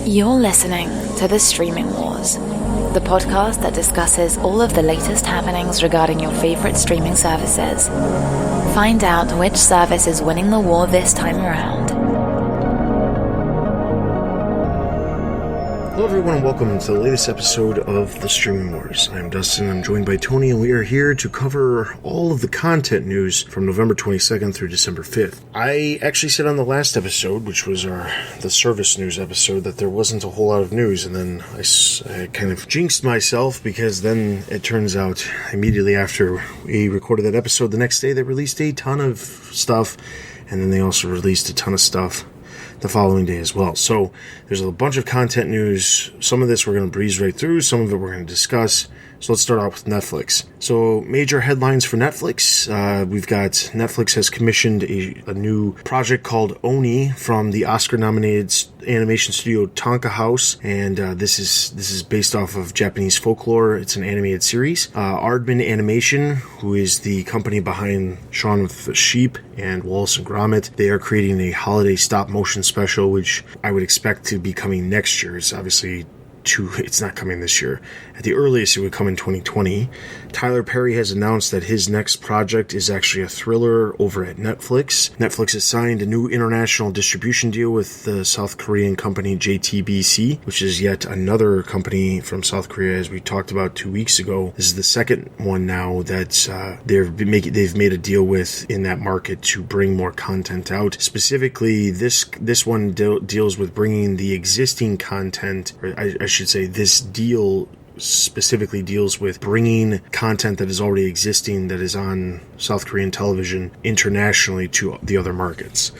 You're listening to The Streaming Wars, the podcast that discusses all of the latest happenings regarding your favorite streaming services. Find out which service is winning the war this time around. Hello everyone and welcome to the latest episode of The Streaming Wars. I'm Dustin, I'm joined by Tony, and we are here to cover all of the content news from November 22nd through December 5th. I actually said on the last episode, which was the service news episode, that there wasn't a whole lot of news, and then I kind of jinxed myself because then it turns out immediately after we recorded that episode, the next day they released a ton of stuff, and then they also released a ton of stuff the following day as well. So there's a bunch of content news. Some of this we're going to breeze right through. Some of it we're going to discuss. So let's start off with Netflix. So major headlines for Netflix. We've got Netflix has commissioned a new project called Oni from the Oscar-nominated animation studio Tonka House, and this is based off of Japanese folklore. It's an animated series. Aardman Animation, who is the company behind Shaun of the Sheep and Wallace and Gromit, they are creating a holiday stop-motion special, which I would expect to be coming next year. It's not coming this year. At the earliest, it would come in 2020. Tyler Perry has announced that his next project is actually a thriller over at Netflix. Netflix has signed a new international distribution deal with the South Korean company JTBC, which is yet another company from South Korea, as we talked about 2 weeks ago. This is the second one now that they've made a deal with in that market to bring more content out. Specifically, this one deals with bringing the existing content, or I should say this deal specifically deals with bringing content that is already existing that is on South Korean television internationally to the other markets.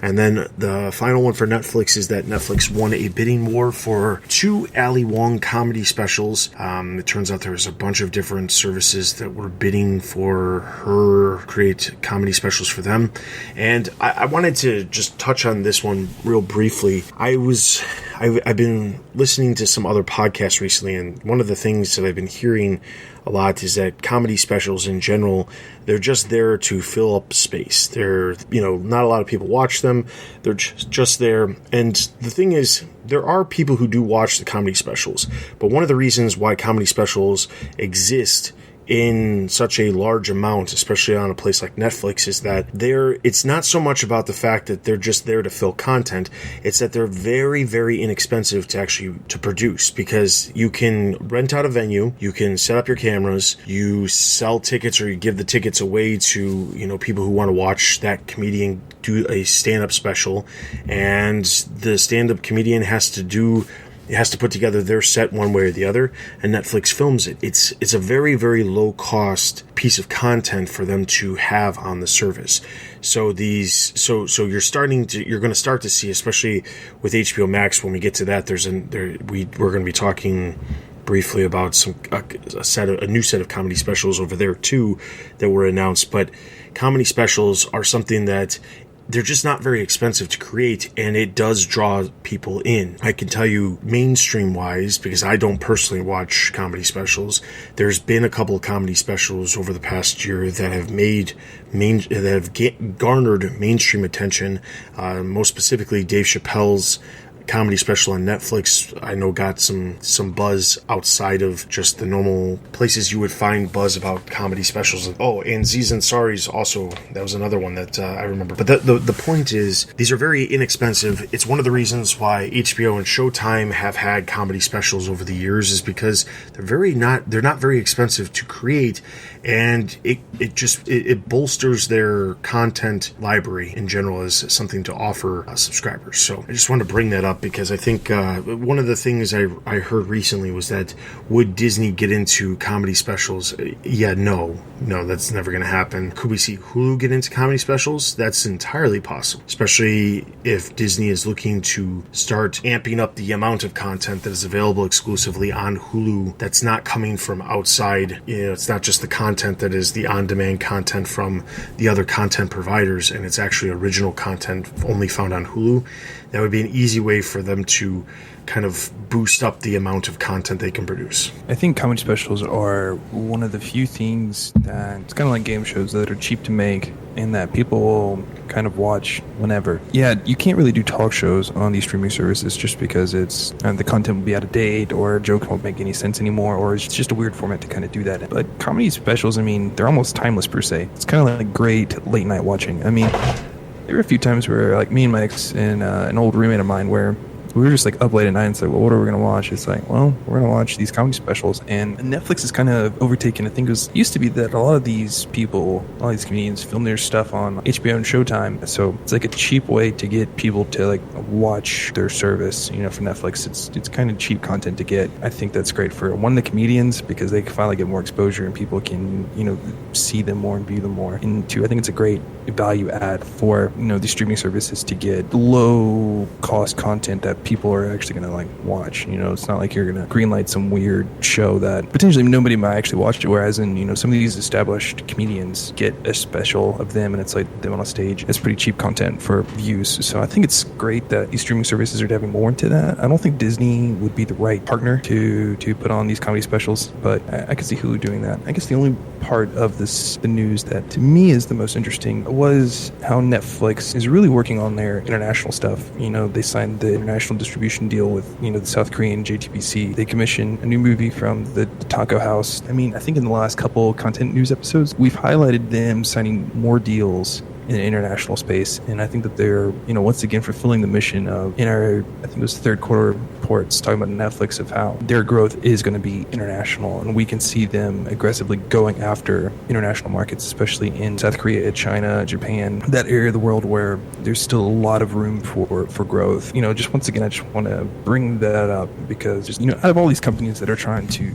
And then the final one for Netflix is that Netflix won a bidding war for 2 Ali Wong comedy specials. It turns out there was a bunch of different services that were bidding for her create comedy specials for them. And I wanted to just touch on this one real briefly. I've been listening to some other podcasts recently, and one of the things that I've been hearing a lot is that comedy specials in general, they're just there to fill up space. They're, not a lot of people watch them. They're just there. And the thing is, there are people who do watch the comedy specials, but one of the reasons why comedy specials exist in such a large amount, especially on a place like Netflix, is that it's not so much about the fact that they're just there to fill content. It's that they're very, very inexpensive to produce, because you can rent out a venue, you can set up your cameras, you sell tickets, or you give the tickets away to, people who want to watch that comedian do a stand-up special, and the stand-up comedian has to put together their set one way or the other, and Netflix films it. It's a very, very low cost piece of content for them to have on the service. So you're going to start to see, especially with HBO Max, when we get to that, we're going to be talking briefly about a new set of comedy specials over there too that were announced. But comedy specials are something that they're just not very expensive to create, and it does draw people in. I can tell you, mainstream-wise, because I don't personally watch comedy specials, there's been a couple of comedy specials over the past year that have garnered mainstream attention. Most specifically, Dave Chappelle's comedy special on Netflix, I know, got some buzz outside of just the normal places you would find buzz about comedy specials. And Aziz Ansari's also, that was another one that I remember. But the point is, these are very inexpensive. It's one of the reasons why HBO and Showtime have had comedy specials over the years, is because they're not very expensive to create, and it bolsters their content library in general as something to offer subscribers. So I just wanted to bring that up, because I think one of the things I heard recently was that, would Disney get into comedy specials? No, that's never going to happen. Could we see Hulu get into comedy specials? That's entirely possible, especially if Disney is looking to start amping up the amount of content that is available exclusively on Hulu that's not coming from outside. It's not just the content that is the on-demand content from the other content providers, and it's actually original content only found on Hulu. That would be an easy way way for them to kind of boost up the amount of content they can produce. I think comedy specials are one of the few things that it's kind of like game shows that are cheap to make and that people will kind of watch whenever. Yeah, you can't really do talk shows on these streaming services just because it's the content will be out of date or jokes won't make any sense anymore, or it's just a weird format to kind of do that. But comedy specials, I mean, they're almost timeless per se. It's kind of like great late night watching. I mean, there were a few times where like me and my ex and an old roommate of mine where we were just like up late at night and said, well, what are we going to watch? It's like, well, we're going to watch these comedy specials. And Netflix is kind of overtaken. I think it used to be that a lot of these people, a lot of these comedians film their stuff on HBO and Showtime. So it's like a cheap way to get people to like watch their service, you know, for Netflix. It's kind of cheap content to get. I think that's great for one, the comedians, because they can finally get more exposure and people can, you know, see them more and view them more. And two, I think it's a great value add for, you know, these streaming services to get low cost content that people are actually going to like watch. You know, it's not like you're going to greenlight some weird show that potentially nobody might actually watch it, whereas in, you know, some of these established comedians get a special of them and it's like them on a stage. It's pretty cheap content for views. So I think it's great that these streaming services are diving more into that. I don't think Disney would be the right partner to put on these comedy specials, but I could see Hulu doing that. I guess the only part of the news that to me is the most interesting was how Netflix is really working on their international stuff. You know, they signed the international distribution deal with, you know, the South Korean JTBC. They commissioned a new movie from the Taco House. I mean, I think in the last couple content news episodes, we've highlighted them signing more deals in the international space, and I think that they're, you know, once again fulfilling the mission of, in our, I think it was third quarter reports talking about Netflix, of how their growth is going to be international, and we can see them aggressively going after international markets, especially in South Korea, China, Japan, that area of the world where there's still a lot of room for growth. You know, just once again, I just want to bring that up because, just, you know, out of all these companies that are trying to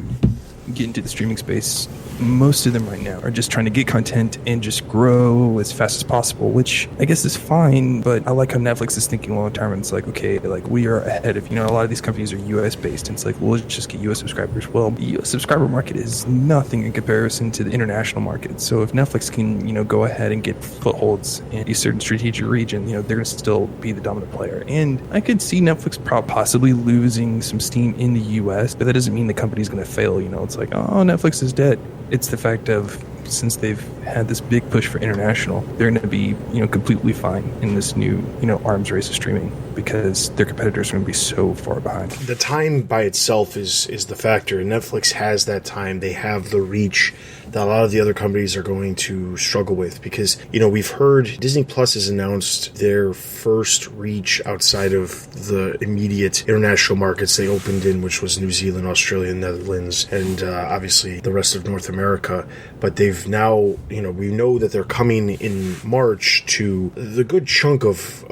get into the streaming space, most of them right now are just trying to get content and just grow as fast as possible, which I guess is fine, but I like how Netflix is thinking long term, and it's like, okay, like we are ahead of, you know, a lot of these companies are US based, and it's like, well, let's just get US subscribers. Well, the US subscriber market is nothing in comparison to the international market. So if Netflix can, you know, go ahead and get footholds in a certain strategic region, you know, they're going to still be the dominant player. And I could see Netflix possibly losing some steam in the US, but that doesn't mean the company's going to fail. You know, it's like, oh, Netflix is dead. It's the fact of, since they've had this big push for international, they're going to be, you know, completely fine in this new, you know, arms race of streaming because their competitors are going to be so far behind. The time by itself is the factor. Netflix has that time. They have the reach that a lot of the other companies are going to struggle with because, you know, we've heard Disney Plus has announced their first reach outside of the immediate international markets they opened in, which was New Zealand, Australia, Netherlands, and obviously the rest of North America. But they've now, you know, we know that they're coming in March to the good chunk of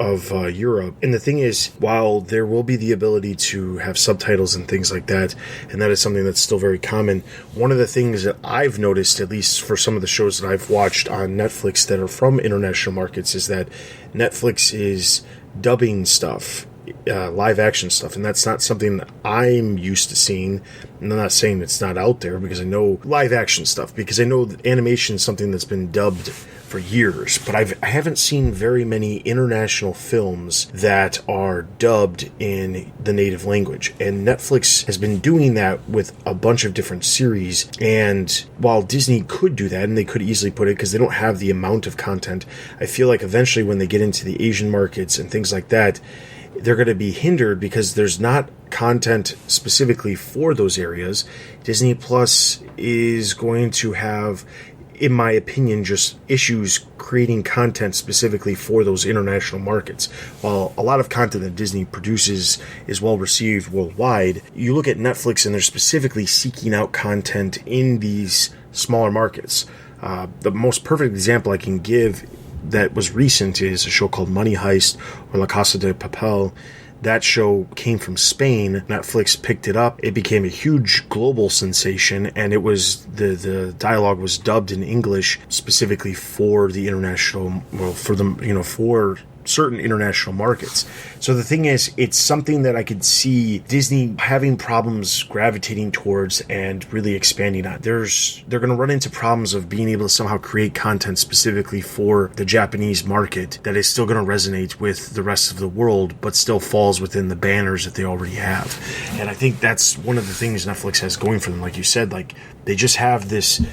Europe. And the thing is, while there will be the ability to have subtitles and things like that, and that is something that's still very common, one of the things that I've noticed, at least for some of the shows that I've watched on Netflix that are from international markets, is that Netflix is dubbing stuff, live action stuff, and that's not something that I'm used to seeing. And I'm not saying it's not out there, because I know live action stuff, because I know that animation is something that's been dubbed for years, but I haven't seen very many international films that are dubbed in the native language, and Netflix has been doing that with a bunch of different series. And while Disney could do that, and they could easily put it because they don't have the amount of content, I feel like eventually when they get into the Asian markets and things like that, they're going to be hindered because there's not content specifically for those areas. Disney Plus is going to have, in my opinion, just issues creating content specifically for those international markets. While a lot of content that Disney produces is well received worldwide, you look at Netflix and they're specifically seeking out content in these smaller markets. The most perfect example I can give that was recent is a show called Money Heist, or La Casa de Papel. That show came from Spain. Netflix picked it up. It became a huge global sensation, and it was the dialogue was dubbed in English specifically for the international, well, for the, you know, for certain international markets. So the thing is, it's something that I could see Disney having problems gravitating towards and really expanding on. They're going to run into problems of being able to somehow create content specifically for the Japanese market that is still going to resonate with the rest of the world, but still falls within the banners that they already have. And I think that's one of the things Netflix has going for them. Like you said, like they just have this.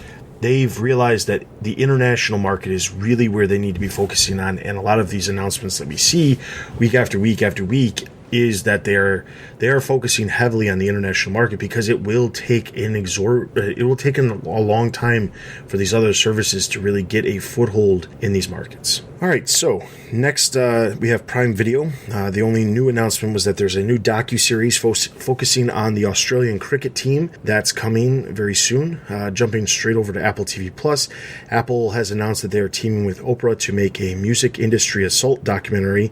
They've realized that the international market is really where they need to be focusing on, and a lot of these announcements that we see week after week after week is that they are focusing heavily on the international market, because it will take a long time for these other services to really get a foothold in these markets. All right, so next we have Prime Video. The only new announcement was that there's a new docuseries focusing on the Australian cricket team that's coming very soon. Jumping straight over to Apple TV Plus, Apple has announced that they are teaming with Oprah to make a music industry assault documentary,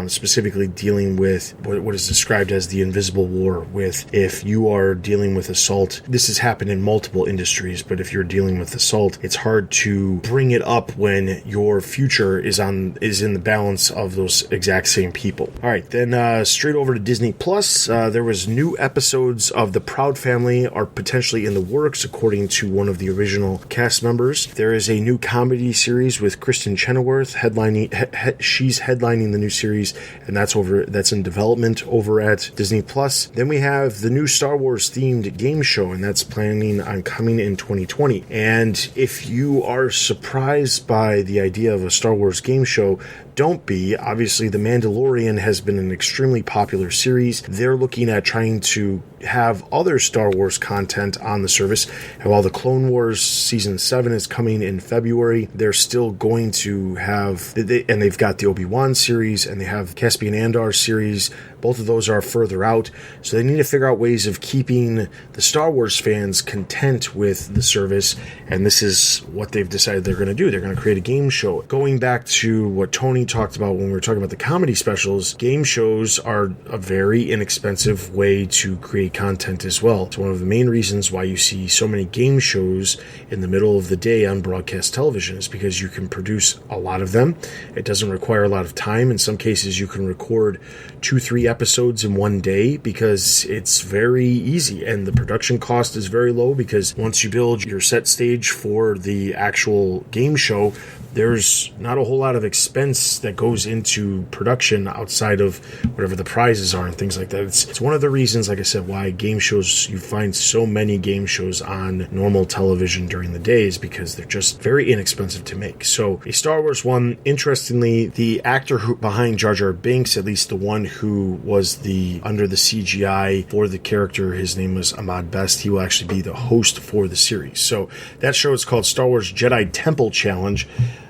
specifically dealing with what is described as the invisible war. With if you are dealing with assault, this has happened in multiple industries, but if you're dealing with assault, it's hard to bring it up when your future is in the balance of those exact same people. All right, then straight over to Disney Plus. There was new episodes of The Proud Family are potentially in the works, according to one of the original cast members. There is a new comedy series with Kristen Chenoweth headlining. She's headlining the new series, and that's in development over at Disney Plus. Then we have the new Star Wars themed game show, and that's planning on coming in 2020. And if you are surprised by the idea of a Star Wars game show, don't be. Obviously, The Mandalorian has been an extremely popular series. They're looking at trying to have other Star Wars content on the service. And while the Clone Wars Season 7 is coming in February, they're still going to have, and they've got the Obi-Wan series, and they have Caspian Andor series. Both of those are further out, so they need to figure out ways of keeping the Star Wars fans content with the service, and this is what they've decided they're going to do. They're going to create a game show. Going back to what Tony talked about when we were talking about the comedy specials, game shows are a very inexpensive way to create content as well. It's one of the main reasons why you see so many game shows in the middle of the day on broadcast television, is because you can produce a lot of them. It doesn't require a lot of time. In some cases, you can record 2-3 episodes in one day because it's very easy, and the production cost is very low, because once you build your set stage for the actual game show, there's not a whole lot of expense that goes into production outside of whatever the prizes are and things like that. It's one of the reasons, like I said, why game shows, you find so many game shows on normal television during the day, is because they're just very inexpensive to make. So a Star Wars one, interestingly, the actor behind Jar Jar Binks, at least the one who was under the CGI for the character, his name was Ahmad Best. He will actually be the host for the series. So that show is called Star Wars Jedi Temple Challenge.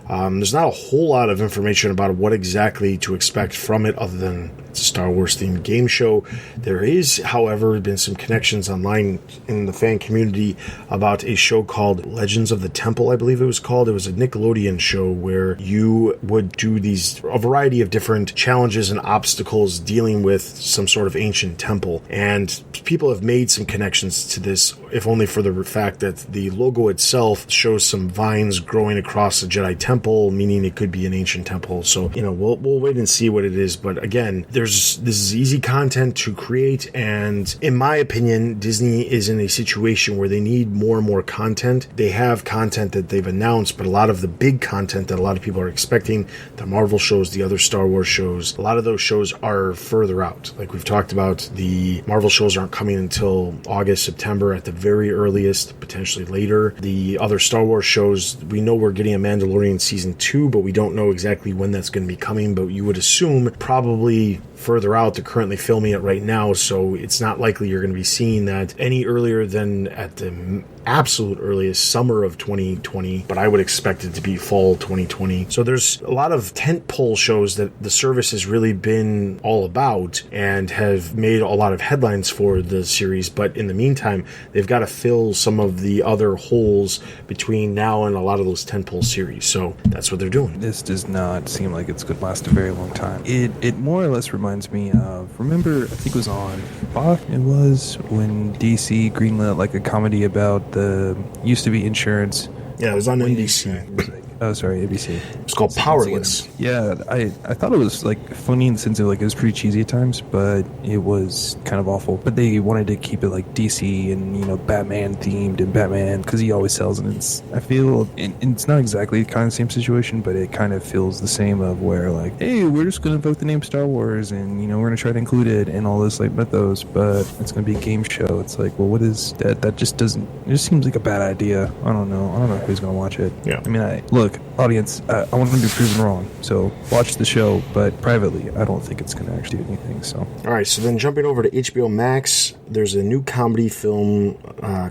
There's not a whole lot of information about what exactly to expect from it, other than it's a Star Wars themed game show. There is, however, been some connections online in the fan community about a show called Legends of the Temple, I believe it was called. It was a Nickelodeon show where you would do a variety of different challenges and obstacles dealing with some sort of ancient temple. And people have made some connections to this, if only for the fact that the logo itself shows some vines growing across the Jedi Temple, meaning it could be an ancient temple. So, we'll wait and see what it is. But again, this is easy content to create, and in my opinion, Disney is in a situation where they need more and more content. They have content that they've announced, but a lot of the big content that a lot of people are expecting, the Marvel shows, the other Star Wars shows, a lot of those shows are further out. Like we've talked about, the Marvel shows aren't coming until August, September at the very earliest, potentially later. The other Star Wars shows, we know we're getting a Mandalorian Season 2, but we don't know exactly when that's going to be coming, but you would assume probably further out. They're currently filming it right now, so it's not likely you're going to be seeing that any earlier than at the absolute earliest summer of 2020, but I would expect it to be fall 2020. So there's a lot of tentpole shows that the service has really been all about and have made a lot of headlines for the series, but in the meantime, they've got to fill some of the other holes between now and a lot of those tentpole series. So that's what they're doing. This does not seem like it's going to last a very long time. It more or less reminds me of, remember, I think it was on Fox, it was when DC greenlit like a comedy about the used to be insurance. Yeah, it was on NBC. Oh, sorry, ABC. It's called Powerless. Yeah, I thought it was like funny in the sense of like it was pretty cheesy at times, but it was kind of awful. But they wanted to keep it like DC and, you know, Batman themed, and Batman because he always sells, and I feel and it's not exactly kind of the same situation, but it kind of feels the same of where like, hey, we're just gonna invoke the name Star Wars, and, you know, we're gonna try to include it in all this like mythos, but it's gonna be a game show. It's like, well, what is that? That just doesn't. It just seems like a bad idea. I don't know who's gonna watch it. Yeah. I mean, look, audience, I want them to be proven wrong, so watch the show, but privately, I don't think it's going to actually do anything. So, all right, so then jumping over to HBO Max, there's a new comedy film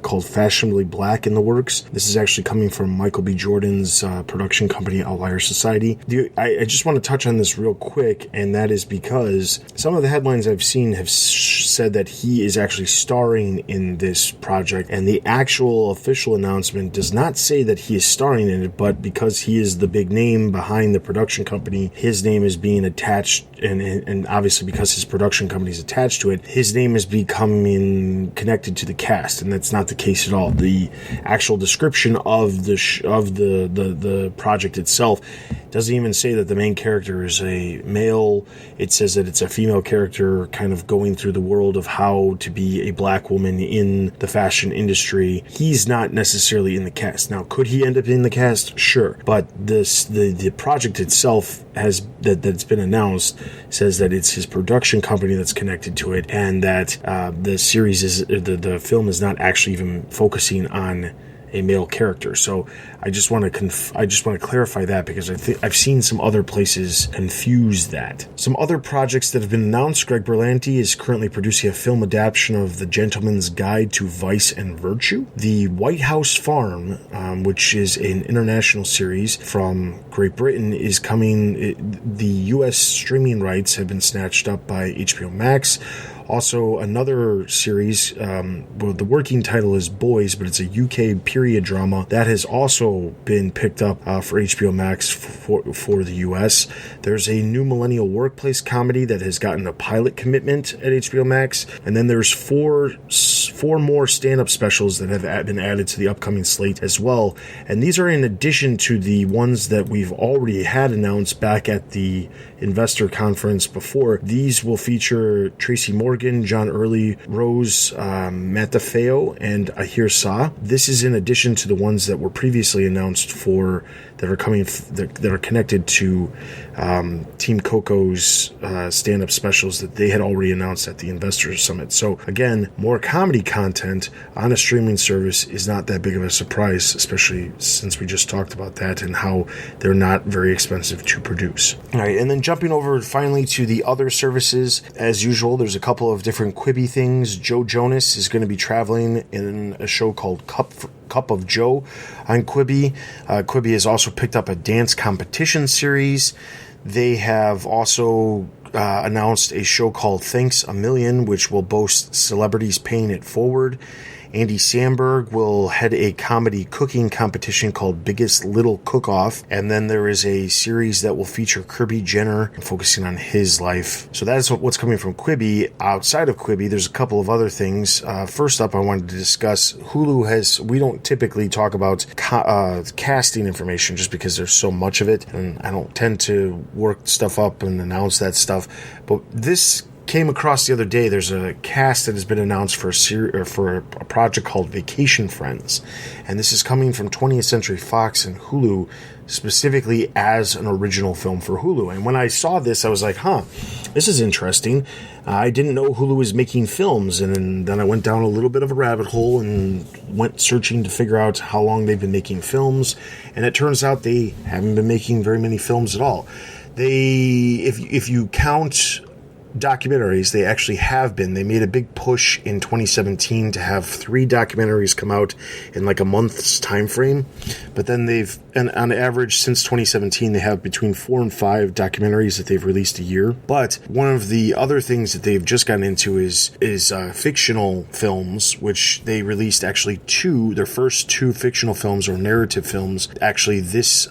called Fashionably Black in the works. This is actually coming from Michael B. Jordan's production company, Outlier Society. I just want to touch on this real quick, and that is because some of the headlines I've seen have said that he is actually starring in this project, and the actual official announcement does not say that he is starring in it, but because he is the big name behind the production company, his name is being attached, and obviously because his production company is attached to it, his name is becoming connected to the cast, and that's not the case at all. The actual description of the project itself doesn't even say that the main character is a male. It says that it's a female character kind of going through the world of how to be a black woman in the fashion industry. He's not necessarily in the cast. Now, could he end up in the cast? Sure. But the project itself that's been announced says that it's his production company that's connected to it, and that the film is not actually even focusing on a male character. So I just want to clarify that, because I've seen some other places confuse that. Some other projects that have been announced: Greg Berlanti is currently producing a film adaptation of The Gentleman's Guide to Vice and Virtue. The White House Farm, which is an international series from Great Britain, is coming. The U.S. streaming rights have been snatched up by HBO Max. Also, another series, the working title is Boys, but it's a UK period drama that has also been picked up for HBO Max for the US. There's a new millennial workplace comedy that has gotten a pilot commitment at HBO Max, and then there's four more stand-up specials that have been added to the upcoming slate as well. And these are in addition to the ones that we've already had announced back at the investor conference before. These will feature Tracy Morgan, John Early, Rose Matafeo, and Ahir Sa. This is in addition to the ones that were previously announced that are connected to Team Coco's stand-up specials that they had already announced at the Investors Summit. So again, more comedy content on a streaming service is not that big of a surprise, especially since we just talked about that and how they're not very expensive to produce. All right, and then jumping over finally to the other services, as usual, there's a couple of different Quibi things. Joe Jonas is going to be traveling in a show called Cup of Joe on Quibi. Quibi has also picked up a dance competition series. They have also announced a show called Thanks a Million, which will boast celebrities paying it forward. Andy Samberg will head a comedy cooking competition called Biggest Little Cook-Off. And then there is a series that will feature Kirby Jenner, focusing on his life. So that is what's coming from Quibi. Outside of Quibi, there's a couple of other things. First up, I wanted to discuss Hulu we don't typically talk about casting information just because there's so much of it, and I don't tend to work stuff up and announce that stuff. But this came across the other day. There's a cast that has been announced for a project called Vacation Friends, and this is coming from 20th Century Fox and Hulu, specifically as an original film for Hulu. And when I saw this, I was like, this is interesting. I didn't know Hulu was making films, and then I went down a little bit of a rabbit hole and went searching to figure out how long they've been making films, and it turns out they haven't been making very many films at all. If you count documentaries, they actually have been. They made a big push in 2017 to have 3 documentaries come out in like a month's time frame, but then and on average since 2017 they have between 4 and 5 documentaries that they've released a year. But one of the other things that they've just gotten into is fictional films, which they released actually their first 2 fictional films or narrative films. Actually, this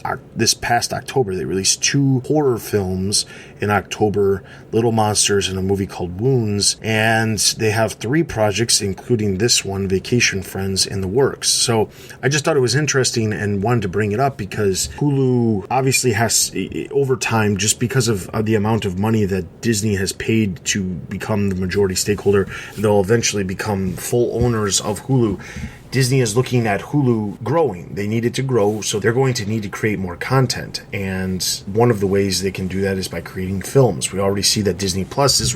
past October they released 2 horror films in October: Little Monsters producers in a movie called Wounds, and they have 3 projects, including this one, Vacation Friends, in the works. So I just thought it was interesting and wanted to bring it up because Hulu obviously has, over time, just because of the amount of money that Disney has paid to become the majority stakeholder, they'll eventually become full owners of Hulu. Disney is looking at Hulu growing. They need it to grow, so they're going to need to create more content. And one of the ways they can do that is by creating films. We already see that Disney Plus is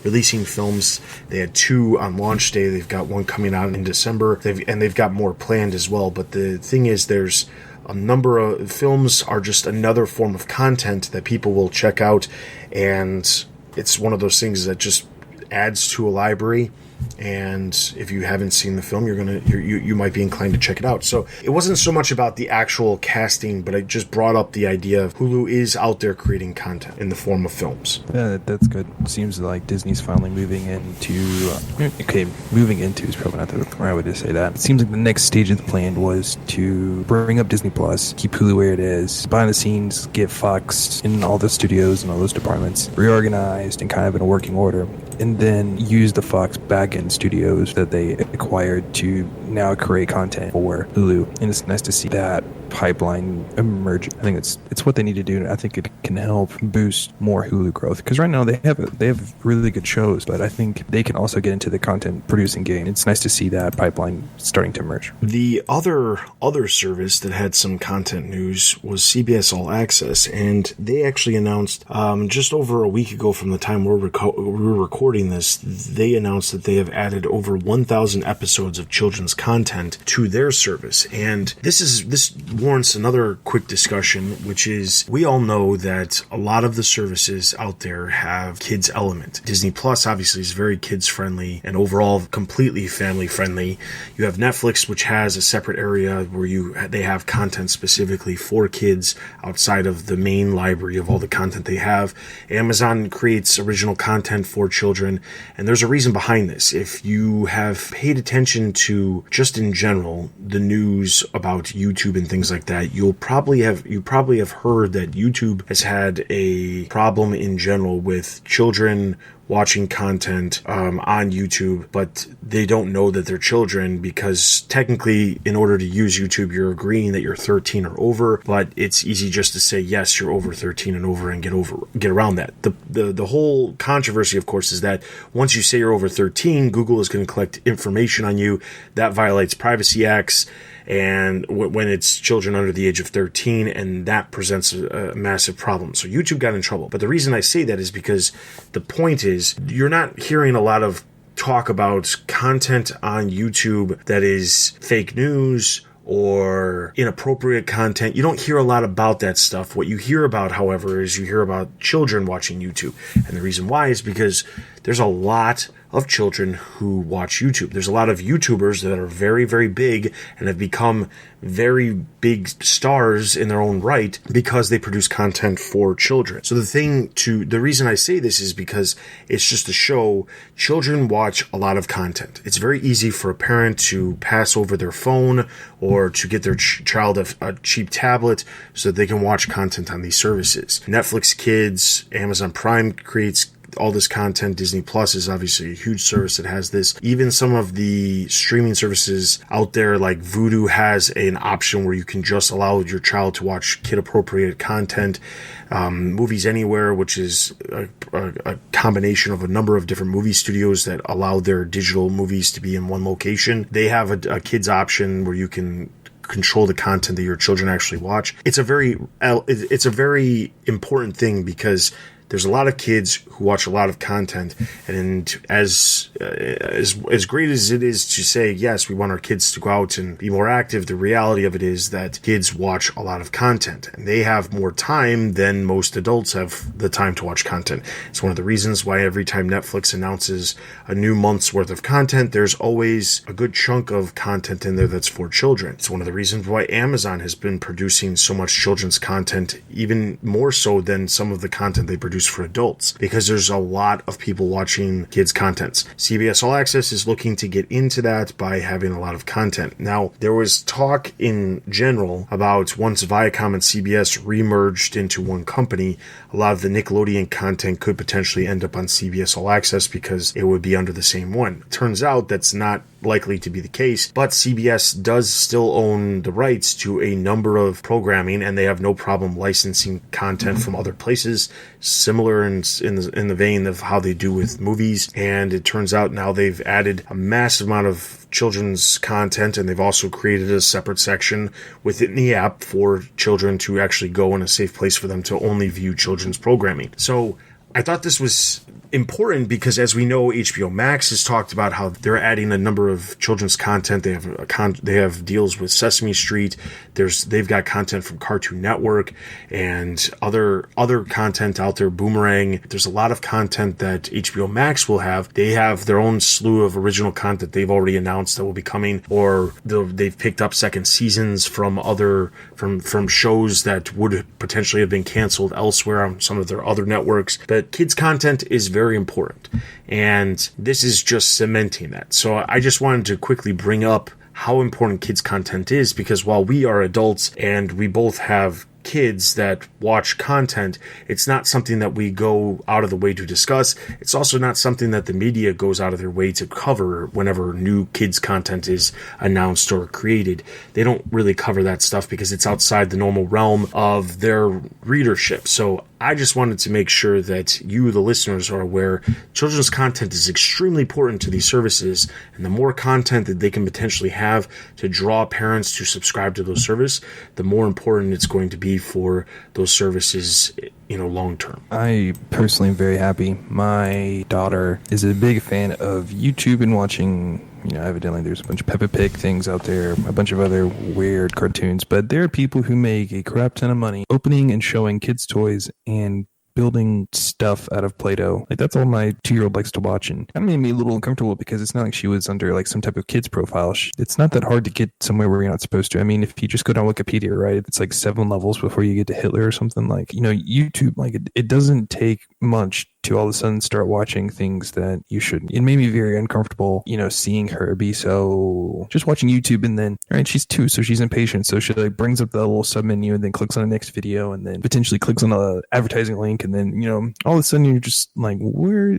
releasing films. They had 2 on launch day. They've got one coming out in December, and they've got more planned as well. But the thing is, there's a number of films are just another form of content that people will check out, and it's one of those things that just adds to a library. And if you haven't seen the film, you might be inclined to check it out. So it wasn't so much about the actual casting, but it just brought up the idea of Hulu is out there creating content in the form of films. Yeah, that's good. Seems like Disney's finally moving into is probably not the right way to say that. It seems like the next stage of the plan was to bring up Disney Plus, keep Hulu where it is, behind the scenes, get Fox in all the studios and all those departments reorganized and kind of in a working order, and then use the Fox back-end studios that they acquired to now create content for Hulu. And it's nice to see that pipeline emerge. I think it's what they need to do, and I think it can help boost more Hulu growth. Because right now they have really good shows, but I think they can also get into the content producing game. It's nice to see that pipeline starting to emerge. The other service that had some content news was CBS All Access, and they actually announced just over a week ago from the time we're recording this, they announced that they have added over 1,000 episodes of children's content to their service. And this warrants another quick discussion, which is we all know that a lot of the services out there have kids element. Disney Plus obviously is very kids friendly and overall completely family friendly. You have Netflix, which has a separate area where they have content specifically for kids outside of the main library of all the content they have. Amazon creates original content for children, and there's a reason behind this. If you have paid attention to, just in general, the news about YouTube and things like that, you probably have heard that YouTube has had a problem in general with children watching content on YouTube, but they don't know that they're children because technically in order to use YouTube, you're agreeing that you're 13 or over, but it's easy just to say, yes, you're over 13 and over and get around that. The whole controversy, of course, is that once you say you're over 13, Google is going to collect information on you. That violates Privacy Acts. And when it's children under the age of 13, and that presents a massive problem. So YouTube got in trouble. But the reason I say that is because the point is you're not hearing a lot of talk about content on YouTube that is fake news or inappropriate content. You don't hear a lot about that stuff. What you hear about, however, is you hear about children watching YouTube. And the reason why is because there's a lot of children who watch YouTube. There's a lot of YouTubers that are very, very big and have become very big stars in their own right because they produce content for children. So the reason I say this is because it's just to show children watch a lot of content. It's very easy for a parent to pass over their phone or to get their child a cheap tablet so that they can watch content on these services. Netflix Kids, Amazon Prime creates all this content. Disney Plus is obviously a huge service that has this. Even some of the streaming services out there like Vudu has an option where you can just allow your child to watch kid-appropriate content. Movies Anywhere, which is a combination of a number of different movie studios that allow their digital movies to be in one location. They have a kids option where you can control the content that your children actually watch. It's a very important thing because there's a lot of kids who watch a lot of content, and as great as it is to say, yes, we want our kids to go out and be more active, the reality of it is that kids watch a lot of content, and they have more time than most adults have the time to watch content. It's one of the reasons why every time Netflix announces a new month's worth of content, there's always a good chunk of content in there that's for children. It's one of the reasons why Amazon has been producing so much children's content, even more so than some of the content they produce produced for adults, because there's a lot of people watching kids' contents. CBS All Access is looking to get into that by having a lot of content. Now, there was talk in general about once Viacom and CBS remerged into one company, a lot of the Nickelodeon content could potentially end up on CBS All Access because it would be under the same one. Turns out that's not likely to be the case, but CBS does still own the rights to a number of programming, and they have no problem licensing content from other places, similar in the vein of how they do with movies. And it turns out now they've added a massive amount of children's content, and they've also created a separate section within the app for children to actually go in a safe place for them to only view children's programming. So I thought this was important because, as we know, HBO Max has talked about how they're adding a number of children's content. They have deals with Sesame Street. They've got content from Cartoon Network and other content out there. Boomerang. There's a lot of content that HBO Max will have. They have their own slew of original content they've already announced that will be coming, or they've picked up second seasons from shows that would potentially have been canceled elsewhere on some of their other networks. But kids content is very important, and this is just cementing that. So I just wanted to quickly bring up how important kids content is, because while we are adults and we both have kids that watch content, it's not something that we go out of the way to discuss. It's also not something that the media goes out of their way to cover whenever new kids content is announced or created. They don't really cover that stuff because it's outside the normal realm of their readership. So I just wanted to make sure that you, the listeners, are aware children's content is extremely important to these services, and the more content that they can potentially have to draw parents to subscribe to those services, the more important it's going to be for those services, long term. I personally am very happy. My daughter is a big fan of YouTube and watching, evidently there's a bunch of Peppa Pig things out there, a bunch of other weird cartoons, but there are people who make a crap ton of money opening and showing kids' toys and building stuff out of Play-Doh. Like, that's all my 2-year-old likes to watch, and kind of made me a little uncomfortable because it's not like she was under like some type of kids profile. It's not that hard to get somewhere where you're not supposed to. I mean, if you just go down Wikipedia, right, it's like 7 levels before you get to Hitler or something. Like, YouTube, like it doesn't take much to all of a sudden start watching things that you shouldn't. It made me very uncomfortable, seeing her be so just watching YouTube, and then, right, she's 2, so she's impatient. So she like brings up the little sub menu and then clicks on the next video and then potentially clicks on a advertising link. And then, all of a sudden you're just like, where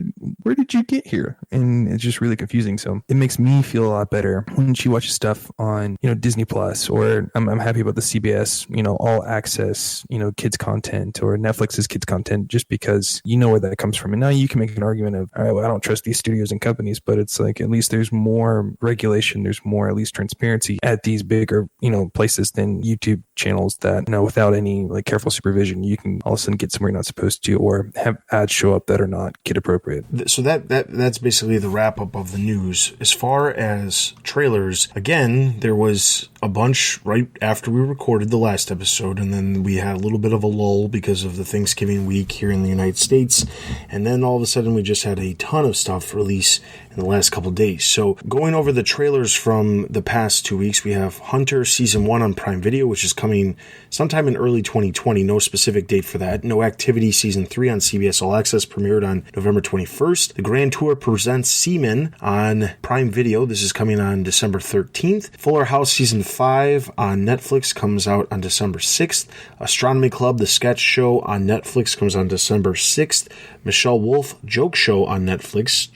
did you get here? And it's just really confusing. So it makes me feel a lot better when she watches stuff on, Disney Plus, or I'm happy about the CBS, All Access, kids content, or Netflix's kids content, just because where that comes from. And now you can make an argument of, all right, well, I don't trust these studios and companies, but it's like, at least there's more regulation, there's more at least transparency at these bigger, places than YouTube channels that, without any like careful supervision, you can all of a sudden get somewhere you're not supposed to, or have ads show up that are not kid appropriate. So that's basically the wrap up of the news. As far as trailers, again, there was a bunch right after we recorded the last episode, and then we had a little bit of a lull because of the Thanksgiving week here in the United States, and then all of a sudden we just had a ton of stuff release in the last couple days. So going over the trailers from the past 2 weeks, we have Hunter Season 1 on Prime Video, which is coming sometime in early 2020, no specific date for that. No Activity Season 3 on CBS All Access premiered on November 21st. The Grand Tour presents Seaman on Prime Video. This is coming on December 13th. Fuller House Season 5 on Netflix comes out on December 6th. Astronomy Club, the sketch show on Netflix, comes on December 6th. Michelle Wolf Joke Show on Netflix,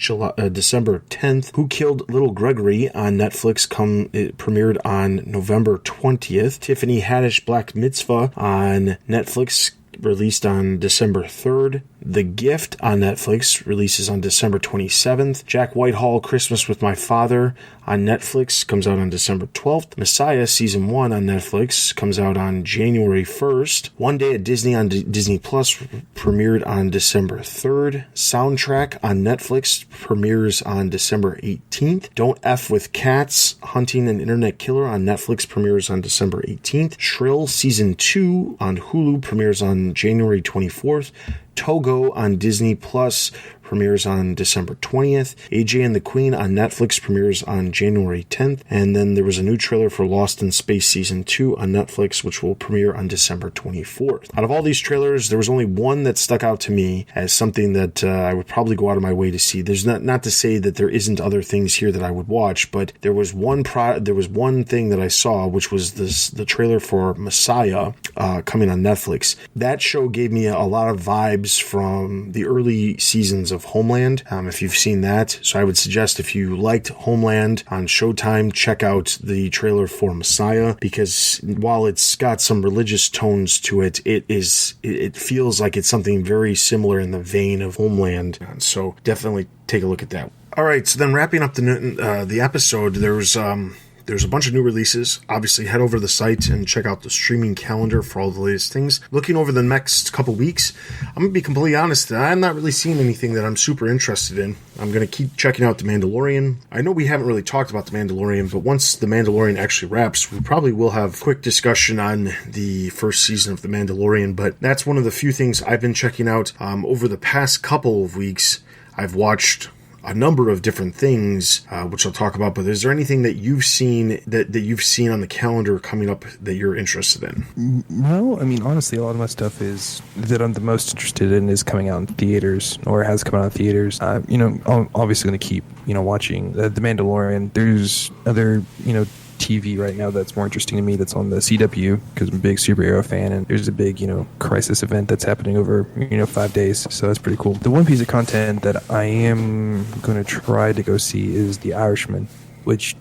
December 10th. Who Killed Little Gregory on Netflix it premiered on November 20th. Tiffany Haddish Black Mitzvah on Netflix, released on December 3rd. The Gift on Netflix releases on December 27th. Jack Whitehall Christmas with My Father on Netflix comes out on December 12th. Messiah Season 1 on Netflix comes out on January 1st. One Day at Disney on Disney Plus premiered on December 3rd. Soundtrack on Netflix premieres on December 18th. Don't F with Cats Hunting an Internet Killer on Netflix premieres on December 18th. Shrill Season 2 on Hulu premieres on January 24th. Togo on Disney Plus premieres on December 20th. AJ and the Queen on Netflix premieres on January 10th. And then there was a new trailer for Lost in Space Season 2 on Netflix, which will premiere on December 24th. Out of all these trailers, there was only one that stuck out to me as something that I would probably go out of my way to see. There's not to say that there isn't other things here that I would watch, but there was one thing that I saw, which was the trailer for Messiah coming on Netflix. That show gave me a lot of vibes from the early seasons of Homeland, if you've seen that. So I would suggest, if you liked Homeland on Showtime, check out the trailer for Messiah, because while it's got some religious tones to it, it feels like it's something very similar in the vein of Homeland. So definitely take a look at that. All right, so then wrapping up the episode, there's a bunch of new releases. Obviously, head over to the site and check out the streaming calendar for all the latest things. Looking over the next couple weeks, I'm going to be completely honest, I'm not really seeing anything that I'm super interested in. I'm going to keep checking out The Mandalorian. I know we haven't really talked about The Mandalorian, but once The Mandalorian actually wraps, we probably will have a quick discussion on the first season of The Mandalorian, but that's one of the few things I've been checking out. Over the past couple of weeks, I've watched a number of different things, which I'll talk about, but is there anything that you've seen that you've seen on the calendar coming up that you're interested in? No, I mean, honestly, a lot of my stuff that I'm the most interested in is coming out in theaters, or has come out in theaters. I'm obviously going to keep, watching The Mandalorian. There's other, TV right now that's more interesting to me that's on the CW, because I'm a big superhero fan, and there's a big crisis event that's happening over 5 days, so that's pretty cool. The one piece of content that I am going to try to go see is The Irishman, which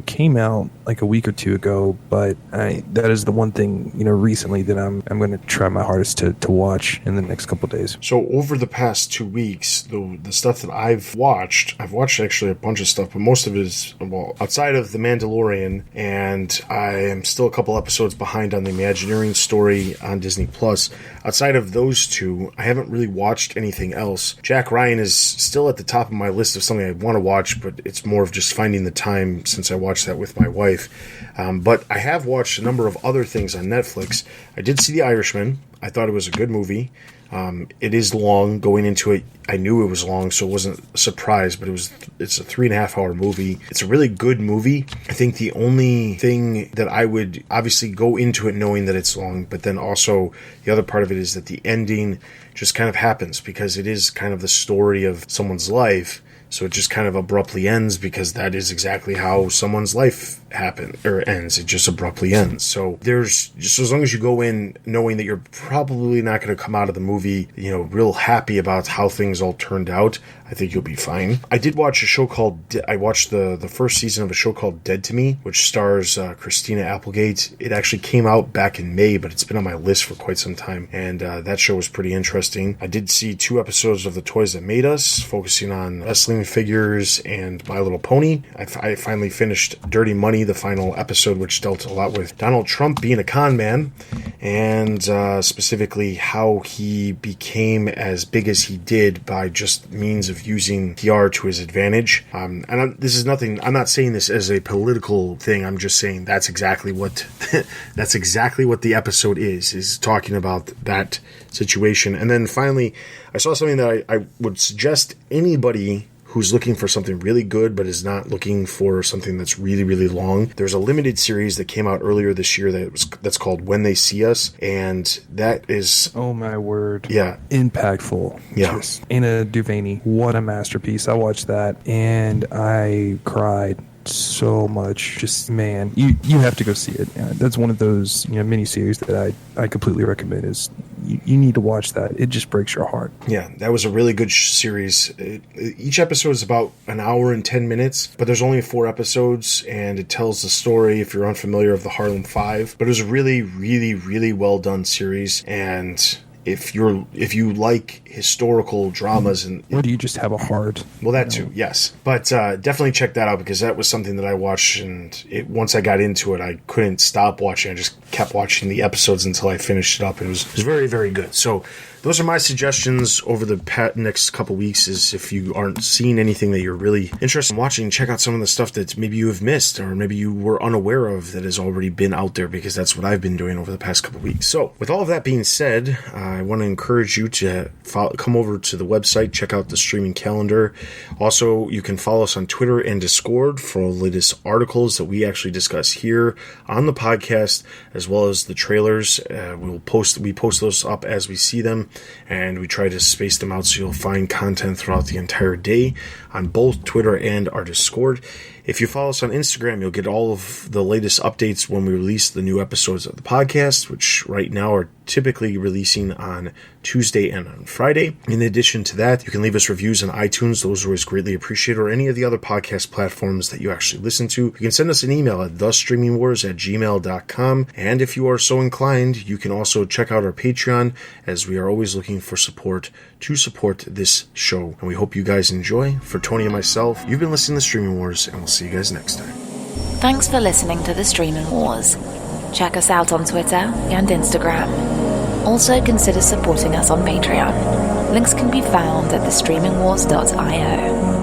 came out like a week or two ago, but that is the one thing recently that I'm going to try my hardest to watch in the next couple of days. So over the past 2 weeks, the stuff that I've watched actually a bunch of stuff, but most of it is, outside of The Mandalorian, and I am still a couple episodes behind on the Imagineering story on Disney Plus. Outside of those two, I haven't really watched anything else. Jack Ryan is still at the top of my list of something I want to watch, but it's more of just finding the time since I watched that with my wife. But I have watched a number of other things on Netflix. I did see The Irishman. I thought it was a good movie. It is long. Going into it, I knew it was long, so it wasn't a surprise, but it's a 3.5 hour movie. It's a really good movie. I think the only thing that I would obviously go into it knowing that it's long, but then also the other part of it is that the ending just kind of happens, because it is kind of the story of someone's life. So it just kind of abruptly ends, because that is exactly how someone's life ends. It just abruptly ends. So there's just, as long as you go in knowing that you're probably not going to come out of the movie, real happy about how things all turned out, I think you'll be fine. I did watch a show I watched the first season of a show called Dead to Me, which stars Christina Applegate. It actually came out back in May, but it's been on my list for quite some time. And that show was pretty interesting. I did see 2 episodes of The Toys That Made Us, focusing on wrestling figures and My Little Pony. I finally finished Dirty Money, the final episode, which dealt a lot with Donald Trump being a con man, and specifically how he became as big as he did by just means of using PR to his advantage. This is nothing, I'm not saying this as a political thing, I'm just saying that's exactly what that's exactly what the episode is talking about that situation. And then finally, I saw something that I would suggest anybody who's looking for something really good but is not looking for something that's really, really long. There's a limited series that came out earlier this year that's called When They See Us, and that is... Oh my word. Yeah. Impactful. Yeah. Just Anna Duvany. What a masterpiece. I watched that and I cried so much. Just, man, you have to go see it. That's one of those mini series that I completely recommend. Is you need to watch that. It just breaks your heart. Yeah, that was a really good series. Each episode is about an hour and 10 minutes, but there's only 4 episodes, and it tells the story, if you're unfamiliar, of the Harlem Five. But it was a really, really, really well done series, and if you like historical dramas, and or do you just have a heart? Well, that too, yes. But definitely check that out, because that was something that I watched, and once I got into it, I couldn't stop watching. I just kept watching the episodes until I finished it up. It was very, very good. So those are my suggestions over the next couple weeks. Is if you aren't seeing anything that you're really interested in watching, check out some of the stuff that maybe you have missed or maybe you were unaware of that has already been out there, because that's what I've been doing over the past couple weeks. So with all of that being said, I want to encourage you to come over to the website, check out the streaming calendar. Also, you can follow us on Twitter and Discord for the latest articles that we actually discuss here on the podcast, as well as the trailers. We post those up as we see them, and we try to space them out so you'll find content throughout the entire day on both Twitter and our Discord. If you follow us on Instagram, you'll get all of the latest updates when we release the new episodes of the podcast, which right now are typically releasing on Tuesday and on Friday. In addition to that, you can leave us reviews on iTunes. Those are always greatly appreciated, or any of the other podcast platforms that you actually listen to. You can send us an email at thestreamingwars@gmail.com. And if you are so inclined, you can also check out our Patreon, as we are always looking for support to support this show. And we hope you guys enjoy. For Tony and myself, you've been listening to Streaming Wars, and we'll see you guys next time. Thanks for listening to the Streaming Wars. Check us out on Twitter and Instagram. Also consider supporting us on Patreon. Links can be found at thestreamingwars.io.